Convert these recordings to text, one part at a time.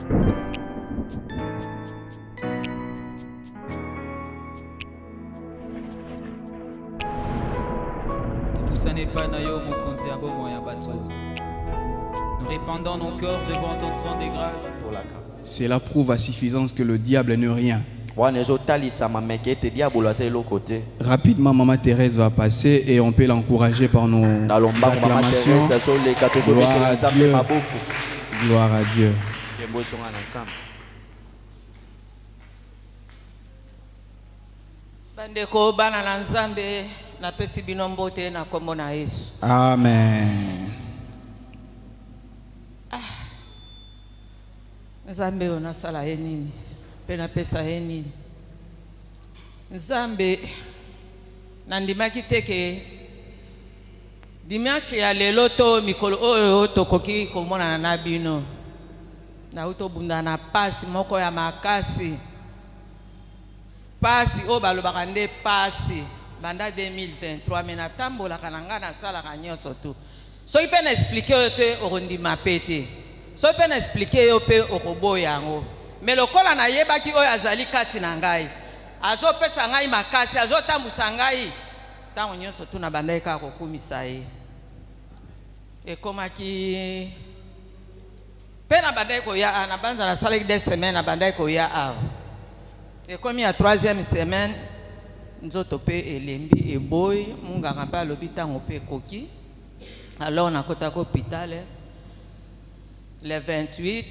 Nous répandons nos corps devant ton trône de grâce. Cela prouve à suffisance que le diable n'est rien. Rapidement, Maman Thérèse va passer et on peut l'encourager par nos acclamations. Gloire à Dieu. Gloire à Dieu. Bandeko bana na Nzambe na pesi bino mbote na kombo na Yesu. Amen. Nzambe ona sala ye nini? Pe na pesa ye nini? Nzambe nandimaki teke dimanche ya lelo to mikolo oyo tokoki komona na bino. Na utobunda na pasi moko ya makasi. Pasi o balobaka nde pasi banda 2023 mena tambola kananga na sala kanyoso tu. So ipe na expliquer yo te okondima pete. So ipe na expliquer yo pe okoboya yango. Mais lokola na yebaki oyo azali kati na ngai. Azo pesa ngai makasi, azo tambusa ngai. Tango nyonso tu na banda ka kokumisa ye. Ekomaki pe na banda ko ya na banza na sala des semaines na banda ko ya a. Et comme il y a troisième semaine, nous avons fait elembi et boy, mon gars n'a pas l'hôpital on peut coquille. Alors on a côté à l'hôpital le 28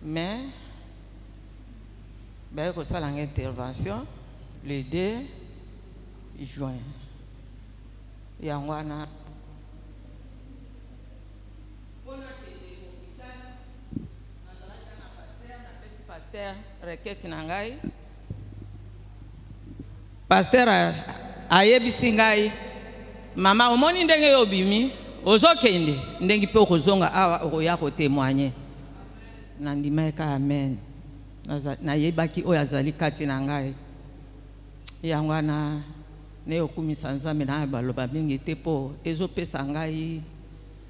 mai. Ben que ça l'intervention le 2 juin. Il y a un requête nangai pasteur ayebisi ngai mama omoni ndenge yo bimi ozokende ndenge pe okozonga awa okoya ko témoigner nandima ka amen na yebaki oyo azali kati na ngai yango na ne okumisa Nzambe na baloba mingi te po ezopesa ngai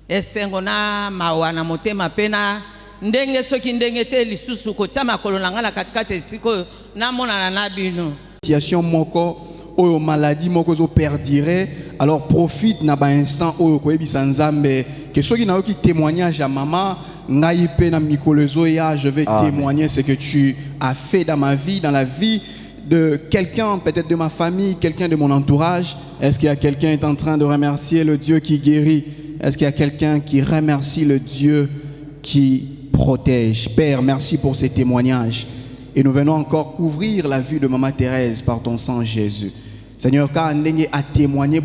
esengo na mawa na motema pena ndenge soki ndenge te lisusu ko tia makolo na ngala katikati esiko na mona na bino situation moko oyo maladie moko zo perdire alors profite na ba instant oyo ko yebisa Nzambe que soki na yoki témoignage à maman ngai pe na mikolo zo ya je vais témoigner ce que tu as fait dans ma vie, dans la vie de quelqu'un, peut-être de ma famille, quelqu'un de mon entourage. Est-ce qu'il y a quelqu'un qui est en train de remercier le Dieu qui guérit? Est-ce qu'il y a quelqu'un qui remercie le Dieu qui protège? Père, merci pour ces témoignages. Et nous venons encore couvrir la vue de Maman Thérèse par ton sang Jésus. Seigneur, car nous a témoigné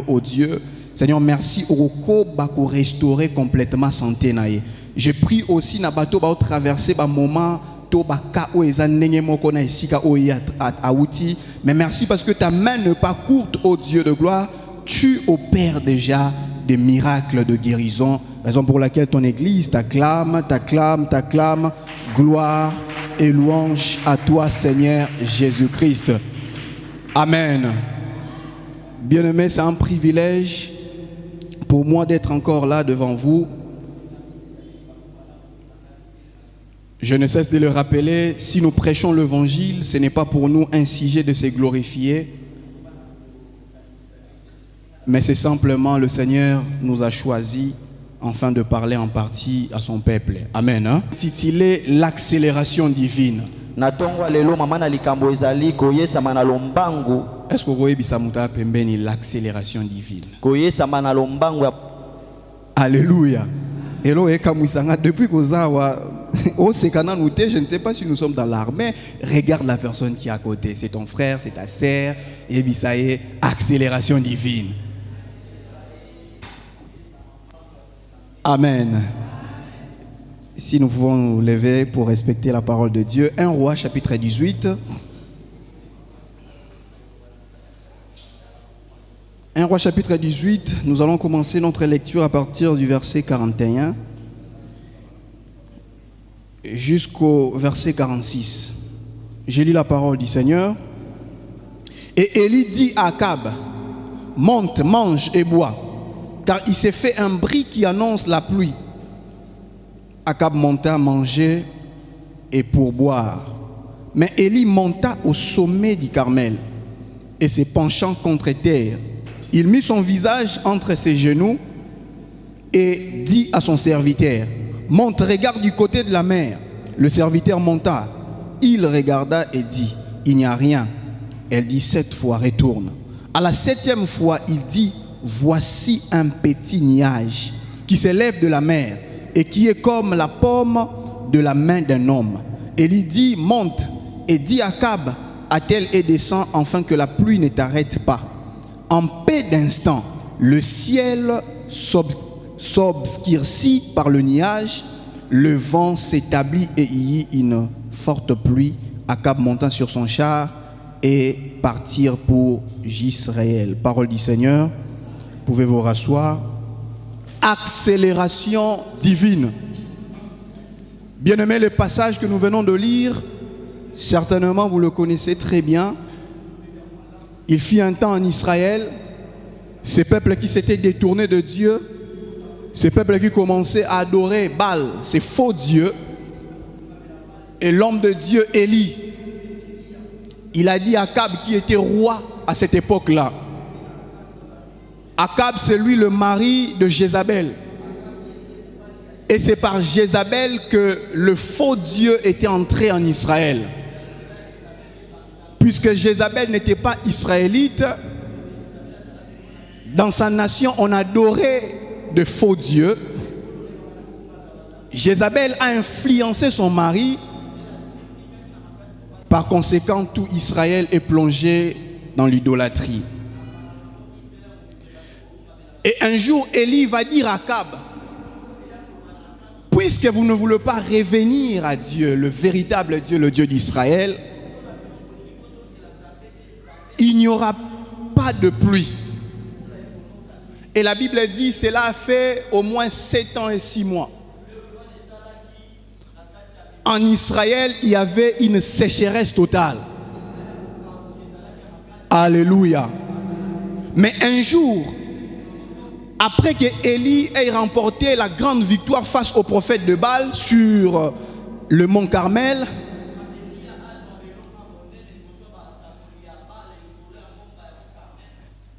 au Dieu. Seigneur, merci pour restaurer complètement santé. Je prie aussi na bateau ba traverser ba moment to ba ka o ezanenge moko na isika o ya auti. Mais merci parce que ta main n'est pas courte, ô Dieu de gloire. Tu opères déjà des miracles de guérison. Raison pour laquelle ton église t'acclame, t'acclame, t'acclame. Gloire et louange à toi, Seigneur Jésus-Christ. Amen. Bien-aimés, c'est un privilège pour moi d'être encore là devant vous. Je ne cesse de le rappeler, si nous prêchons l'évangile, ce n'est pas pour nous un sujet de se glorifier, mais c'est simplement le Seigneur nous a choisi afin de parler en partie à son peuple. Amen. Hein? Titulé l'accélération divine. Est-ce que vous voyez l'accélération divine? Alléluia. Depuis que je ne sais pas si nous sommes dans l'armée, regarde la personne qui est à côté. C'est ton frère, c'est ta sœur. Et bien ça y est, accélération divine. Amen. Si nous pouvons nous lever pour respecter la parole de Dieu. 1 Roi chapitre 18. 1 Roi chapitre 18, nous allons commencer notre lecture à partir du verset 41 jusqu'au verset 46. Je lis la parole du Seigneur. Et Élie dit à Akab, monte, mange et bois, car il s'est fait un bruit qui annonce la pluie. Akab monta manger et pour boire. Mais Élie monta au sommet du Carmel et se penchant contre terre, il mit son visage entre ses genoux et dit à son serviteur, monte, regarde du côté de la mer. Le serviteur monta. Il regarda et dit, il n'y a rien. Elle dit 7 fois, retourne. À la 7e fois, il dit, voici un petit nuage qui s'élève de la mer et qui est comme la paume de la main d'un homme. Élie dit, monte et dit à Akab, attelle et descend afin que la pluie ne t'arrête pas. En peu d'instants, le ciel s'obscurcit par le nuage, le vent s'établit et il y eut une forte pluie. Akab monta sur son char et partirent pour Jisraël. Parole du Seigneur, pouvez-vous rasseoir. Accélération divine. Bien-aimés, le passage que nous venons de lire, certainement vous le connaissez très bien. Il fut un temps en Israël, ces peuples qui s'étaient détournés de Dieu, ces peuples qui commençaient à adorer Baal, ces faux dieux. Et l'homme de Dieu, Élie, il a dit à Akab qui était roi à cette époque-là. Akab, c'est lui le mari de Jézabel. Et c'est par Jézabel que le faux Dieu était entré en Israël. Puisque Jézabel n'était pas israélite, dans sa nation, on adorait de faux dieux. Jézabel a influencé son mari. Par conséquent, tout Israël est plongé dans l'idolâtrie. Et un jour, Élie va dire à Akab, puisque vous ne voulez pas revenir à Dieu, le véritable Dieu, le Dieu d'Israël, il n'y aura pas de pluie. Et la Bible dit, cela a fait au moins 7 ans et 6 mois. En Israël, il y avait une sécheresse totale. Alléluia. Mais un jour, après que Élie ait remporté la grande victoire face au prophète de Baal sur le mont Carmel,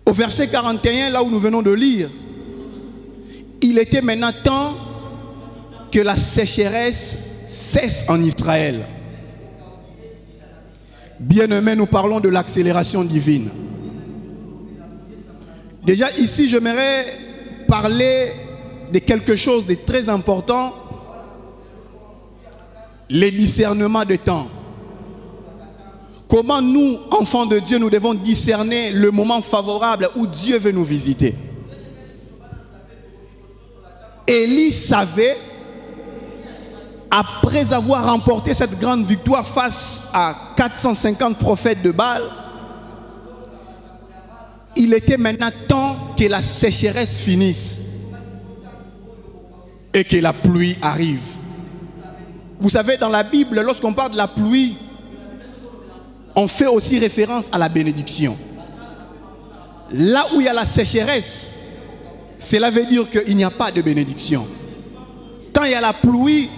au verset 41, là où nous venons de lire, il était maintenant temps que la sécheresse cesse en Israël. Bien-aimés, nous parlons de l'accélération divine. Déjà ici, j'aimerais parler de quelque chose de très important, le discernement de temps. Comment nous, enfants de Dieu, nous devons discerner le moment favorable où Dieu veut nous visiter. Élie savait, après avoir remporté cette grande victoire face à 450 prophètes de Baal, il était maintenant temps que la sécheresse finisse et que la pluie arrive. Vous savez, dans la Bible, lorsqu'on parle de la pluie, on fait aussi référence à la bénédiction. Là où il y a la sécheresse, cela veut dire qu'il n'y a pas de bénédiction. Quand il y a la pluie,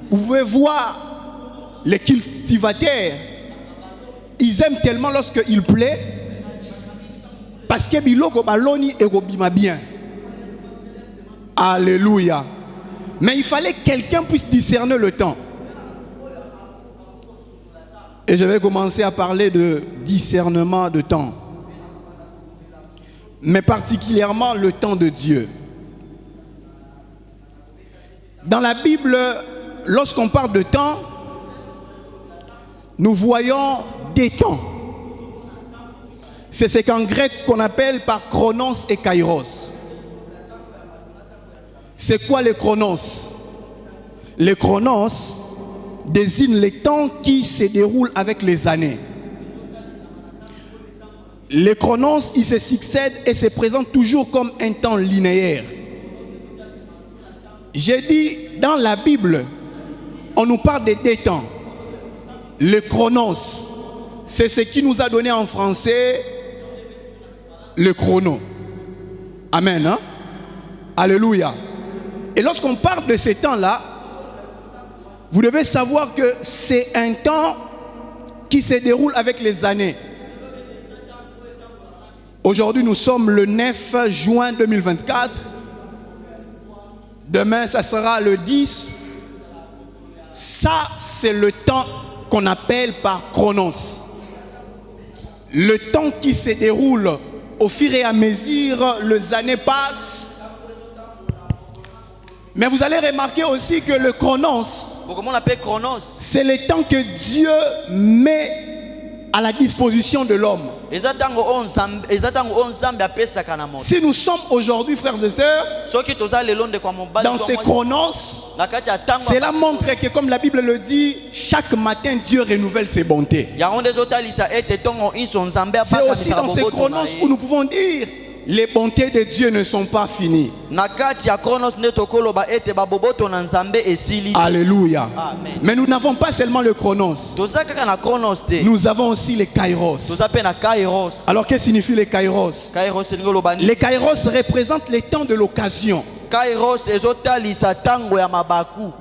vous pouvez voir les cultivateurs, ils aiment tellement lorsqu'il plaît, parce que biloko baloni ekobima bien. Alléluia. Mais il fallait que quelqu'un puisse discerner le temps. Et je vais commencer à parler de discernement de temps. Mais particulièrement le temps de Dieu. Dans la Bible, lorsqu'on parle de temps, nous voyons des temps. C'est ce qu'en grec qu'on appelle par chronos et kairos. C'est quoi les chronos? Les chronos désignent les temps qui se déroulent avec les années. Les chronos, ils se succèdent et se présentent toujours comme un temps linéaire. J'ai dit, dans la Bible, on nous parle de deux temps. Le chronos, c'est ce qui nous a donné en français le chrono. Amen. Hein? Alléluia. Et lorsqu'on parle de ces temps-là, Vous devez savoir que c'est un temps qui se déroule avec les années. Aujourd'hui, nous sommes le 9 juin 2024. Demain, ça sera le 10. Ça, c'est le temps qu'on appelle par chronos. Le temps qui se déroule au fur et à mesure, les années passent. Mais vous allez remarquer aussi que le chronos, Comment on appelle chronos? c'est le temps que Dieu met à la disposition de l'homme. Si nous sommes aujourd'hui, frères et sœurs, dans ces chronos, cela montre que, comme la Bible le dit, chaque matin Dieu renouvelle ses bontés. C'est aussi dans ces chronos où nous pouvons dire les bontés de Dieu ne sont pas finies. Alléluia. Amen. Mais nous n'avons pas seulement le chronos, nous avons aussi les kairos. Alors que signifie les kairos? Les kairos représentent les temps de l'occasion,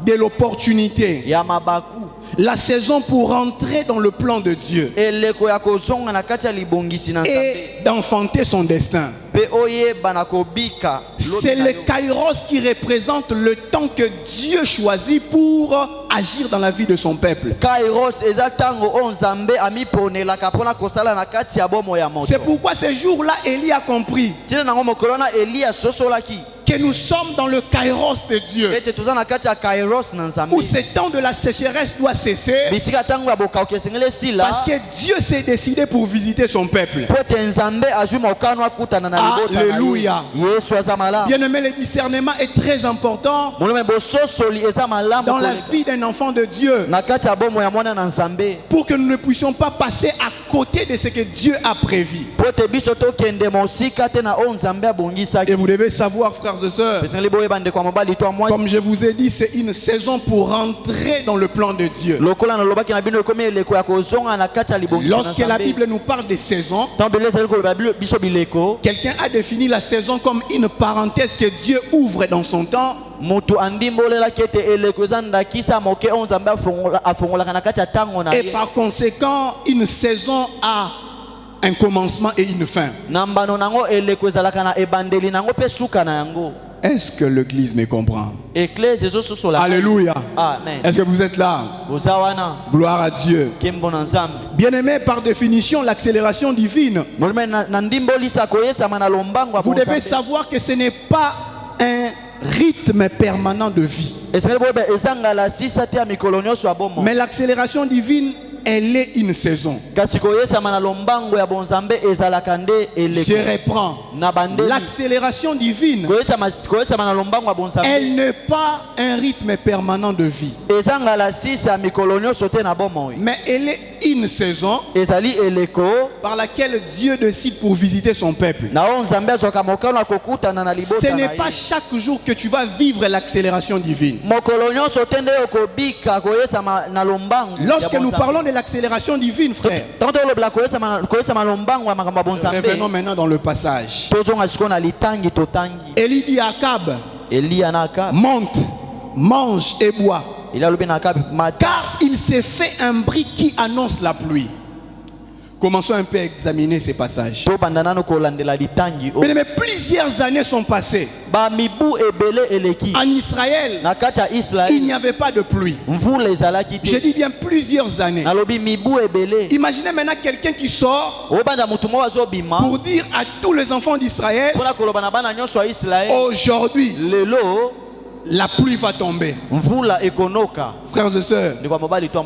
de l'opportunité, la saison pour rentrer dans le plan de Dieu et d'enfanter son destin. C'est le kairos qui représente le temps que Dieu choisit pour agir dans la vie de son peuple. C'est pourquoi ce jour-là, Élie a compris que nous sommes dans le kairos de Dieu, où ce temps de la sécheresse doit cesser, parce que Dieu s'est décidé pour visiter son peuple. Alléluia. Bien-aimé, le discernement est très important dans la vie d'un enfant de Dieu, pour que nous ne puissions pas passer à côté de ce que Dieu a prévu. Et vous devez savoir, frères et sœurs, comme je vous ai dit, c'est une saison pour rentrer dans le plan de Dieu. Lorsque la Bible nous parle de saison, quelqu'un a défini la saison comme une parenthèse que Dieu ouvre dans son temps, et par conséquent une saison a un commencement et une fin. Est-ce que l'église me comprend? Alléluia. Amen. Est-ce que vous êtes là? Gloire à Dieu. Bien-aimé, par définition, l'accélération divine, vous devez savoir que ce n'est pas un rythme permanent de vie. Mais l'accélération divine, elle est une saison. Je reprends. L'accélération divine, elle n'est pas un rythme permanent de vie. Mais elle est une saison par laquelle Dieu décide pour visiter son peuple. Ce n'est pas chaque jour que tu vas vivre l'accélération divine. Lorsque nous parlons de l'accélération divine, frère, revenons maintenant dans le passage. Élie dit à Akab, monte, mange et bois, car il s'est fait un bruit qui annonce la pluie. Commençons un peu à examiner ces passages. Mais plusieurs années sont passées. En Israël, il n'y avait pas de pluie. Je dis bien plusieurs années. Imaginez maintenant quelqu'un qui sort pour dire à tous les enfants d'Israël, aujourd'hui, la pluie va tomber. Frères et sœurs,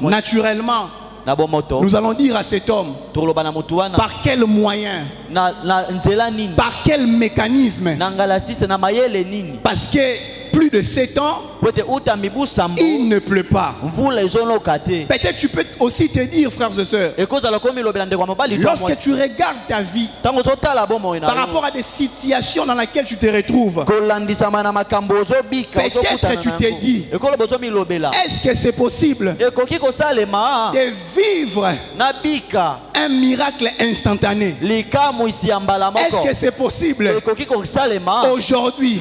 naturellement, nous allons dire à cet homme par quel moyen, par quel mécanisme, parce que plus de 7 ans, il ne pleut pas. Peut-être tu peux aussi te dire, frères et sœurs, lorsque tu regardes ta vie par rapport à des situations dans lesquelles tu te retrouves, peut-être tu te dis, est-ce que c'est possible de vivre un miracle instantané? Est-ce que c'est possible aujourd'hui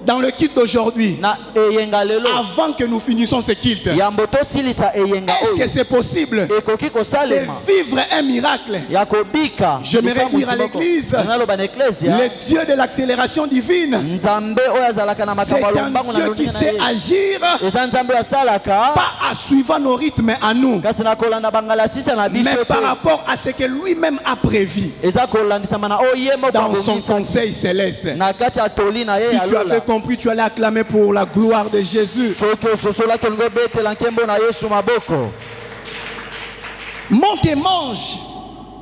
dans le culte d'aujourd'hui, na eyenga lelo avant que nous finissions ce culte, yambo tosilisa eyenga est-ce que oyo c'est possible ekoki de kosalema vivre un miracle? ya kobika J'aimerais dire à l'église, naloba na eklezia le Dieu de l'accélération divine, nzambe oyo azalaka na c'est makambo ya un lombango na Dieu qui lolenge na sait ye agir, eza nzambe oyo asalaka pas en suivant nos rythmes à nous, kasi na kolanda bangalasisa na biso mais par te rapport à ce que lui-même a prévu eza kolandisama na oyo ye moko dans son abongisa conseil céleste. na kati ya toli na ye Si ya tu avais lola compris, tu allais acclamer pour la gloire de Jésus. soki ososolaki olingi obetela nkembo na yesu maboko Monte et mange.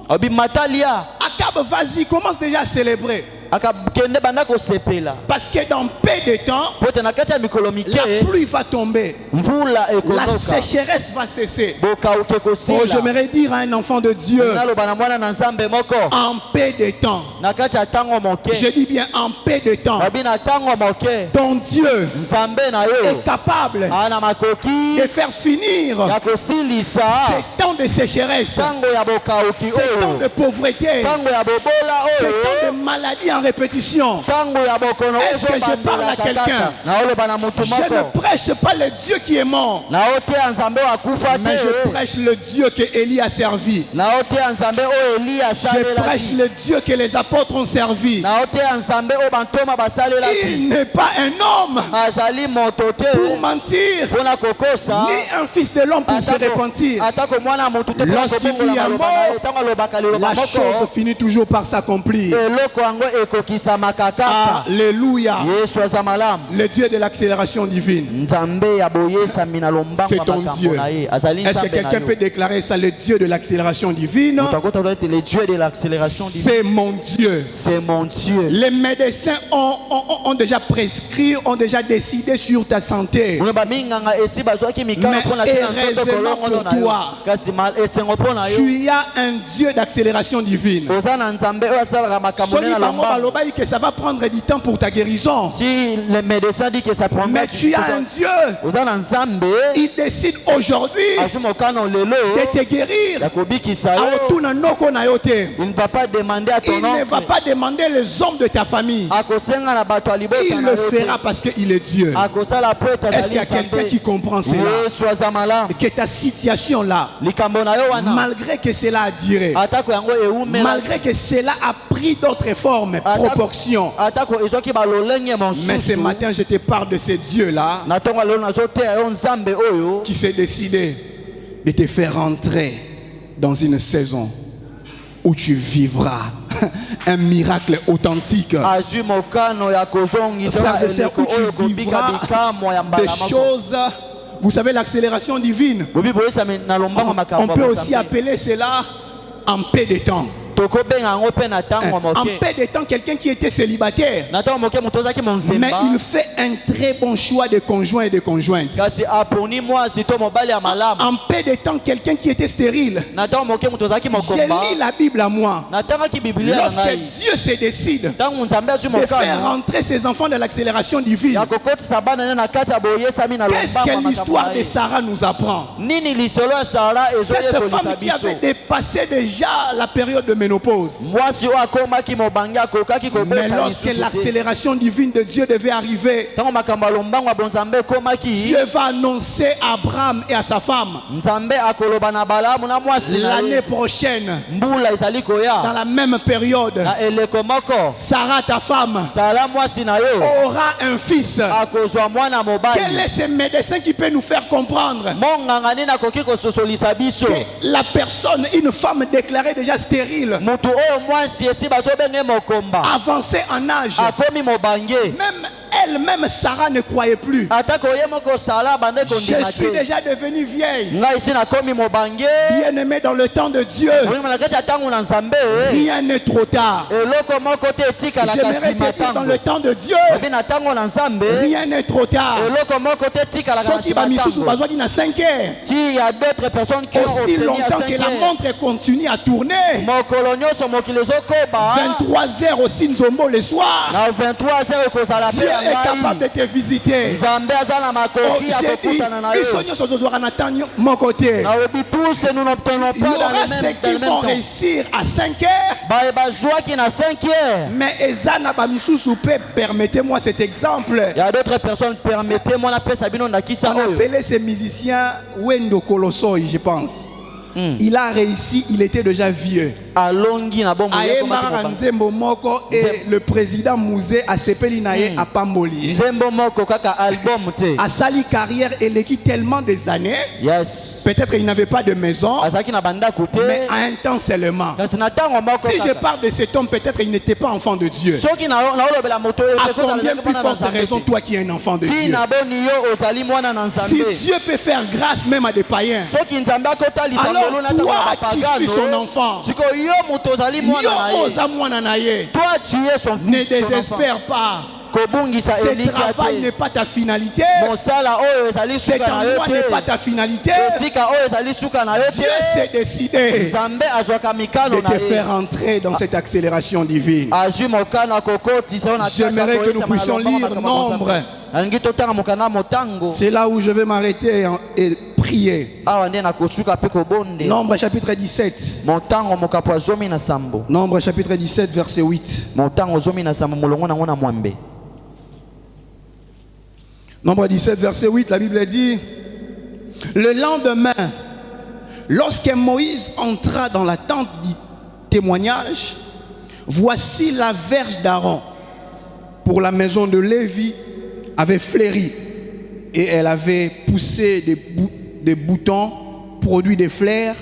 obimata lia Akab, vas-y, commence déjà à célébrer. akakende banda kosepela Parce que dans peu de temps, po te na kati ya mikolo mike la pluie va tomber. mvula La ekonoka sécheresse va cesser. bokauke Oh, kosila j'aimerais dire à un enfant de Dieu, naloba na mwana na nzambe moko en peu de temps, na kati ya ntango moke je dis bien en peu de temps, babi na ntango moke ton Dieu nzambe na yo est capable ana makoki de faire finir ya kosilisa ces temps de sécheresse, ntango ya bokauki ces temps oyo de pauvreté, ntango ya bobola ces oyo temps de maladie en répétition. ntango ya bokono Est-ce que je parle à quelqu'un? naoloba na motu Je moko ne prêche pas le Dieu qui est mort, naoteya nzambe oyo akufa mais je te prêche le Dieu que Élie a servi. naoteya nzambe oyo eliya Je prêche asalelaki le Dieu que les apôtres ont servi. naoteya nzambe oyo bantoma basalelaki Il n'est pas un homme azali moto te pour mentir, mpona kokosa ni un fils de l'homme pour se repentir. atako mwana motu te mpona Lorsqu'il kobongola dit un maloba na ye mot, ntango alobaka liloba La chose moko finit toujours par s'accomplir. eloko yango ekokisamaka kaka Alléluia. yesu aza malamu Le Dieu de l'accélération divine. nzambe ya boyesami na lombango C'est ya ton makambo Dieu. na ye azali Est-ce que nzambe na quelqu'un peut yo déclarer ça, le Dieu de l'accélération divine? moto akota ete le dieu de l'accélération divine C'est mon Dieu. c'est mon dieu Les médecins ont déjà prescrit, ont déjà décidé sur ta santé. mona baminganga esi bazwaki mikano Mais mpona tina nzoto heureusement kolongono pour na yo toi, kasi esengo mpo na yo Tu as un Dieu d'accélération divine. oza na nzambe oyo asalaka makambo ne Soli na bango lombango balobai que ça va prendre du temps pour ta guérison. si le médecin dit que ça prend Mais tu as un Dieu. oza na nzambe Il décide aujourd'hui azwi mokano lelo de te guérir. ya kobikisa yo Aotuna noko na yo te. il ne va pas demander à ton Il ne va oncle pas demander les hommes de ta famille. akosenga na bato ya libota Il na le yo fera te parce qu'il est Dieu. akosala po ete Est-ce qu'il y azali a quelqu'un qui nzambe comprend cela? yesu aza malamu Que ta situation là, likambo na yo wana malgré que cela a duré, atako yango eumela malgré que cela a pris d'autres formes, proportions, atako ezwaki balolenge mais ce mosusu matin je te parle de ce Dieu là na ntongo lelo nazoteya yo nzambe oyo qui s'est décidé de te faire entrer dans une saison où tu vivras un miracle authentique. azwi mokano ya kozongisa Frères et sœurs, eleko où tu oyo kobika vivras bikamwa ya mbala des moko choses, vous savez, l'accélération divine, bobi boyesami na lombango on makambo peut ya aussi Nzambe. appeler cela en peu de temps. tokobenga yango mpe na ntango En moke peu de temps, quelqu'un qui était célibataire, na ntango moke moto ozalaki mais monzemba il fait un très bon choix de conjoint et de conjointe. kasi aponi mwasi to mobali ya malamu En peu de temps, quelqu'un qui était stérile. na ntango moke moto ozalaki Je mokomba lis la Bible à moi. natangaki biblia na Lorsque ngai Dieu se décide ntango nzambe azwi de faire mokano rentrer ses enfants de l'accélération divine, ya kokotisa bana ne na kati ya boyesami na qu'est-ce lombango ya que makambo l'histoire na de ye Sarah nous apprend? nini lisolo ya sara Cette ezoyekolisa femme qui biso avait dépassé déjà la période de ménopause. mwasi oyo akomaki mobangi akokaki Mais kobota lorsque lisusu te l'accélération divine de Dieu devait arriver, ntango makambo ya lombango ya bonzambe ekomaki Dieu va annoncer à Abraham et à sa femme nzambe akoloba na balamu na mwasi na l'année ye prochaine, mbula ezali dans koya la même période, na eleko moko Sarah, ta femme, sala mwasi na yo aura un fils. akozwa mwana Quel mobali est ce médecin qui peut nous faire comprendre monganga nini akoki kososolisa biso que la personne, une femme déclarée déjà stérile, motu oyo mwasi esi bazobenge mokomba avancée en âge, akomi mobange même elle-même, Sarah ne croyait plus. atako ye moko sala bande Je kondima suis te déjà devenue vieille. ngai esi nakomi mobange Bien-aimé dans le temps de Dieu, olimo na kati ya ntango na nzambe rien n'est trop tard. eloko moko te etikalaka J'aimerais nsima te dire dans ntango le temps de Dieu, obi na ntango na nzambe rien n'est trop tard. eloko moko te etikalaka na Soki nsima bamisusu ntango bazwaki na 5 heures, si y a d'autres personnes qui ont aussi obtenu à longtemps 5 que la heures montre continue à tourner, mokolo nyonso mokili ezokoba 23 heures aussi Nzombo le soir, na 23 heures ekozala mpe Dieu yango capable de te visiter. Nzambe aza na Oh, makoki ya j'ai dit, kokutana na ils yo. sont nyonso tozozwaka na temps mon côté. Na obi tous nous n'obtenons Il y pas dans aura le ceux même qui vont temps. réussir à 5 heures. Ba bazwaki na 5 heures. Mais Ezana Bamisusu peut, permettez-moi cet exemple. Il y a d'autres personnes, permettez-moi la paix Sabino Ndakisa On oyo. appelait ces musiciens Wendo Kolosoi, je pense. Il a réussi, il était déjà vieux. Alongi na bombo Aye Mara Nzembo Moko et le président Mouzé a sepeli naye à Pamboli. Nzembo moko kaka album te. A sali carrière et qui tellement des années. Yes. Peut-être il n'avait pas de maison, Azaki na banda kote. mais à un temps seulement. Kasi na tango moko Si je kaka. parle de cet homme, peut-être il n'était pas enfant de Dieu. Soki na olobela moto À combien plus forte raison toi qui es un enfant de Si Dieu? na boni yo ozali mwana na Si Nzambe. Dieu peut faire grâce même à des païens, Soki Nzambe akotalisa alors ngolo na tango toi na qui bapagano. suis son enfant, Siko yo moto ozali yo mwana na ye. oza mwana na ye, Toi tu es son ne fils, son enfant. désespère pas. Kobungisa Ce eliki travail ate. n'est pas ta finalité. Mosala oyo ezali Cet suka na yo endroit n'est pas te. ta finalité. Esika oyo ezali suka na yo Dieu te. s'est décidé Nzambe azwaka mikano de na te ye. faire entrer dans cette accélération divine. Azwi mokana kokotisa yo na kati ya J'aimerais que nous koyesa puissions malomba lire makambo ya Nzambe. Nombre. Nalingi totanga mokanda motango. C'est là où je vais m'arrêter et prier. Awa nde nakosuka mpe kobonde. Nombre chapitre 17. Motango mokapo ya zomi na sambo. Nombre chapitre 17 verset 8. Motango zomi na sambo molongo nango na mwambe. Nombre 17 verset 8, la Bible dit: le lendemain, lorsque Moïse entra dans la tente du témoignage, voici la verge d'Aaron pour la maison de Lévi avait fleuri et elle avait poussé des boutons, produit des fleurs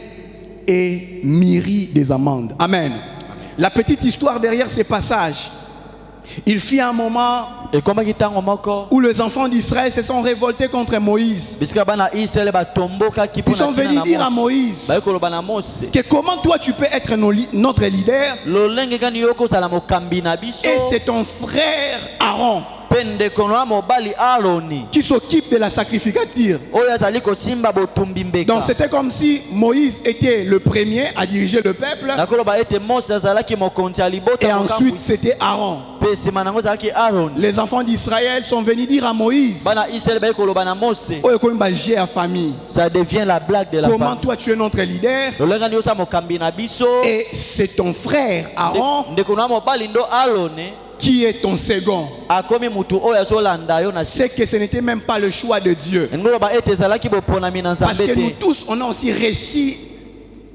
et mûri des amandes. Amen. La petite histoire derrière ces passages, il fit un moment Et comment kitango moko? où les enfants d'Israël se sont révoltés contre Moïse. Bisika bana Israël batomboka kipo Ils sont venus dire à Moïse Ba yokolo bana Mose. que comment toi tu peux être notre leader Lolenge kani yoko sala mokambi na biso. et c'est ton frère Aaron Pende kono mobali Aroni. qui s'occupe de la sacrificature. Oyo azali kosimba botumbi mbeka. Donc c'était comme si Moïse était le premier à diriger le peuple Nakolo ba ete Mose azalaki mokonzi alibota et ensuite c'était Aaron. pe sima nango azalaki Aaron. Les enfants d'Israël sont venus dire à Moïse: Bana Israël ba yokolo bana Mose. oh, j'ai à famille. Ça devient la blague de la Comment famille. toi tu es notre leader Lolenge ni yosa mokambi na biso. et c'est ton frère Aaron Ndeko mobali ndo Aroni. qui est ton second. Akomi mutu oyo azolanda yo na C'est que ce n'était même pas le choix de Dieu. ngolo ba ete ezalaki boponami na Parce Nzambe que nous te. tous, on a aussi reçu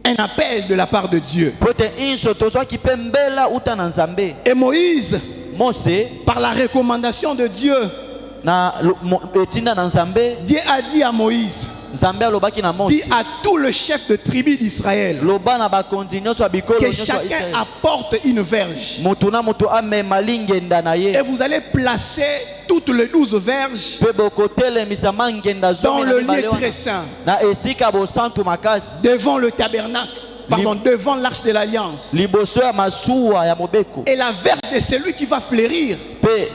un appel de la part de Dieu. Pote inso tozwaki mpe mbela uta na Nzambe. Et Moïse, Mose par la recommandation de Dieu, na etinda na Nzambe. Dieu a dit à Moïse, Nzambe alobaki na dit Mose. à tout le chef de tribu d'Israël Loba na bakonzi nyonso ya bikolo que nyonso ya chacun Israël. apporte une verge. Mutu na mutu amema lingenda na Et ye. vous allez placer toutes les 12 verges Pe bokotelemisa mangenda dans zomi na le mibale lieu wana. très saint, Na esika bosantu makasi. devant le tabernacle, pardon, devant l'arche de l'alliance. Liboso ya masuwa ya mobeko. Et la verge de celui qui va fleurir, Pe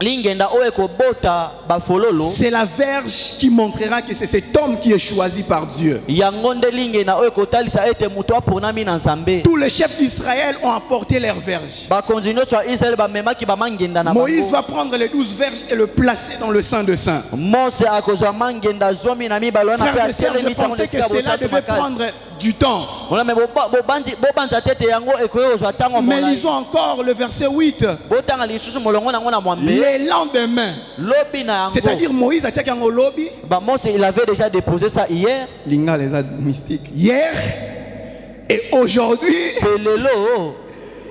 lingenda oyo ekobota bafololo. c'est la verge qui montrera que c'est cet homme qui est choisi par Dieu. Yango nde lingenda oyo ekotalisa ete mutu aponami na Nzambe. Tous les chefs d'Israël ont apporté leurs verges. Bakonzi nyonso ya Israël bamemaki bamangenda na Moïse bango. va prendre les 12 verges et le placer dans le sein de saint. Mose akozwa mangenda zomi na mibale wana mpe Frères et sœurs, je atelemisa ngo pensais que esika cela bosantu devait prendre makasi. du temps. Ona me bobanza tete yango ekoki kozwa ntango Mais molai. lisons encore le verset 8. Botanga lisusu molongo nango na mwambe. Les lendemains, Lobi na yango. c'est-à-dire Moïse a dit qu'en lobby, Mose il avait déjà déposé ça hier. Linga les a mystiques. Hier et aujourd'hui, Pelelo.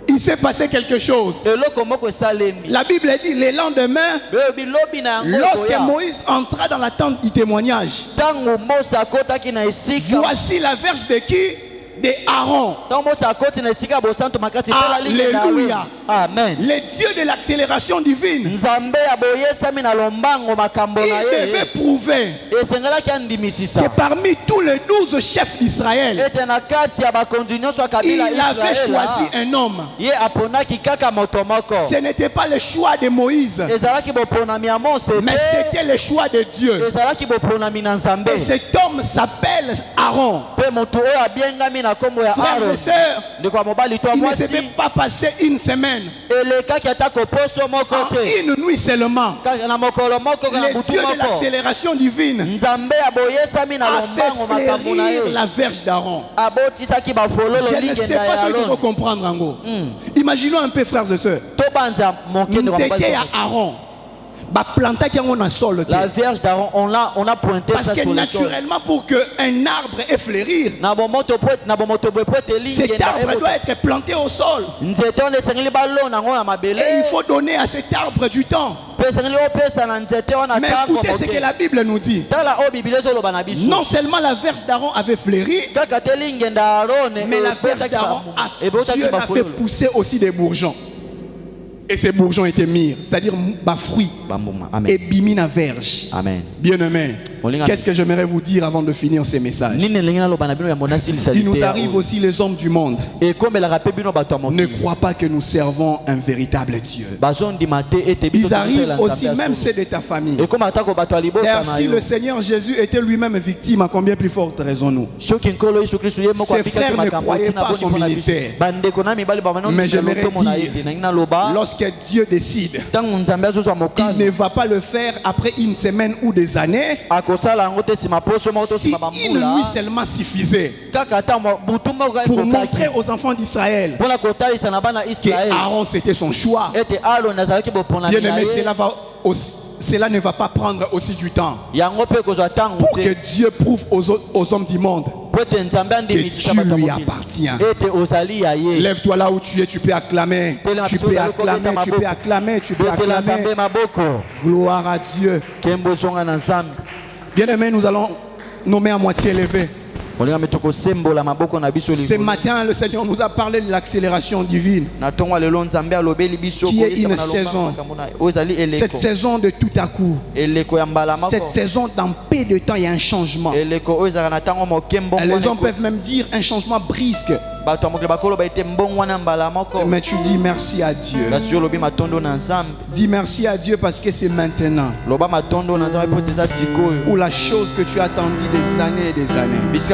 il s'est passé quelque chose. Eloko moko esalemi. La Bible dit les lendemains, Lobi na yango. lorsque Moïse entra dans la tente du témoignage, Tango Mose akotaki na esika. voici la verge de qui? De Aaron. Tango Mose akoti na esika bosantu makasi. Alléluia. Amen. Les dieux de l'accélération divine, Nzambe aboyesami na lombango makambo il na ye. devait prouver Esengelaki andimisisa. que parmi tous les 12 chefs d'Israël, Ete na kati ya bakonzi nyonso ya kabila il avait choisi un homme. ye aponaki kaka moto moko. Ce n'était pas le choix de Moïse, Ezalaki boponami ya Mose mais te. c'était le choix de Dieu. Ezalaki boponami na Nzambe. Et cet homme s'appelle Aaron. Pe moto oyo abengami na na kombo ya Frères Aaron. et sœurs, Ndeko ya mobali to il ne mwasi. devait pas passer une semaine, Elekaki atako poso moko en te. une nuit seulement. Kaka na mokolo moko kana Le butu Dieu de moko. l'accélération divine Nzambe aboyesami na a lombango fait makambo na fleurir ye. la verge d'Aaron. Abotisaki bafololo Je ne sais lingenda pas ya ce qu'il faut Aaron. comprendre en gros. Imaginons un peu, frères et sœurs. Tobanza moke Nous ndeko ya étions mobali. à Aaron. Ba planta qui on a sol. La Vierge d'Aaron, on a pointé Parce ça que sur le sol. naturellement, pour qu'un arbre ait fleurir, Na bomoto poet na bomoto poet cet arbre doit être planté au sol. nzete on esengeli balona ngo na mabele. Et il faut donner à cet arbre du temps. Pe esengeli opesa na nzete on Mais atango écoutez ce que la Bible nous dit. Tala o Bible ezoloba na biso. Non seulement la verge d'Aaron avait fleuri, Kaka te lingenda Aaron mais la verge d'Aaron, Dieu a fait pousser aussi des bourgeons. Et ces bourgeons étaient mûrs, c'est-à-dire bas fruits. Amen. Et bimina verge. Amen. Bien-aimés, qu'est-ce que j'aimerais vous dire avant de finir ces messages? Il nous arrive aussi les hommes du monde. Ne crois pas que nous servons un véritable Dieu. Ils arrivent aussi même ceux de ta famille. D'ailleurs, si le Seigneur Jésus était lui-même victime, à combien plus forte raison nous? Ses frères ne croyaient pas à son ministère. Mais j'aimerais dire, lorsque Dieu décide, il ne va pas le faire après une semaine ou des années. Si une nuit seulement suffisait pour montrer aux enfants d'Israël que Aaron c'était son choix. Bien aimé, cela ne va pas prendre aussi du temps pour que Dieu prouve aux hommes du monde que tu lui appartiens. Lève-toi là où tu es, tu peux acclamer. Tu peux acclamer, tu peux acclamer, tu peux acclamer. Gloire à Dieu. Bien aimé, nous allons nommer à moitié élevé. Ce matin, le Seigneur nous a parlé de l'accélération divine, qui est une saison. Cette saison de tout à coup. Cette saison, dans peu de temps, il y a un changement. Les hommes peuvent même dire un changement brusque. Mais tu dis merci à Dieu. Dis merci à Dieu parce que c'est maintenant. Ou la chose que tu as attendu des années et des années. Dis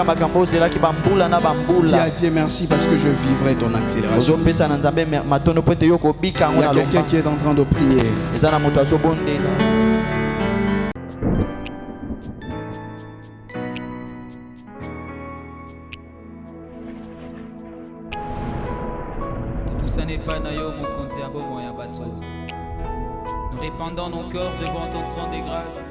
à Dieu merci parce que je vivrai ton accélération. Il y a quelqu'un qui est en train de prier. Nous répandons nos corps devant ton trône de grâce.